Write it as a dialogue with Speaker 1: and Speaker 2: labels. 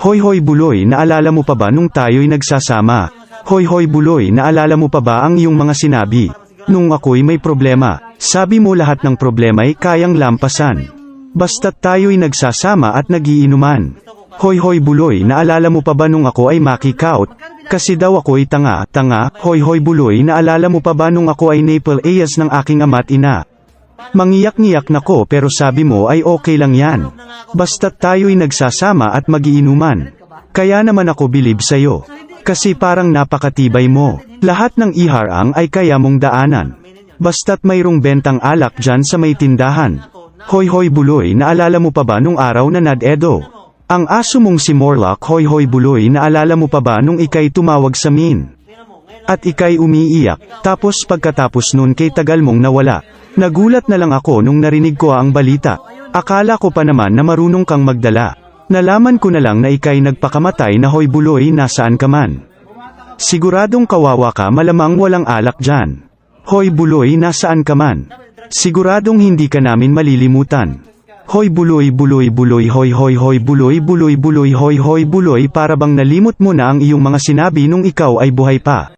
Speaker 1: Hoy hoy buloy, naalala mo pa ba nung tayo'y nagsasama? Hoy hoy buloy, naalala mo pa ba ang iyong mga sinabi? Nung ako'y may problema, sabi mo lahat ng problema'y kayang lampasan. Basta't tayo'y nagsasama at nagiinuman. Hoy hoy buloy, naalala mo pa ba nung ako ay makikaut? Kasi daw ako'y tanga. Hoy hoy buloy, naalala mo pa ba nung ako ay naple ayas ng aking ama't ina? Mangiyak-ngiyak nako pero sabi mo ay okay lang yan. Basta't tayo'y nagsasama at magiinuman. Kaya naman ako bilib sa'yo. Kasi parang napakatibay mo. Lahat ng iharang ay kaya mong daanan. Basta't mayroong bentang alak dyan sa may tindahan. Hoy hoy buloy, naalala mo pa ba nung araw na nad-edo? Ang aso mong si Morlock. Hoy hoy buloy, naalala mo pa ba nung ikay tumawag sa min? At ikay umiiyak, tapos pagkatapos nun kay tagal mong nawala. Nagulat na lang ako nung narinig ko ang balita. Akala ko pa naman na marunong kang magdala. Nalaman ko na lang na ikay nagpakamatay na. Hoy buloy, nasaan ka man? Siguradong kawawa ka, malamang walang alak dyan. Hoy buloy, nasaan ka man? Siguradong hindi ka namin malilimutan. Hoy buloy buloy buloy, hoy hoy hoy buloy buloy buloy, hoy hoy buloy, para bang nalimot mo na ang iyong mga sinabi nung ikaw ay buhay pa.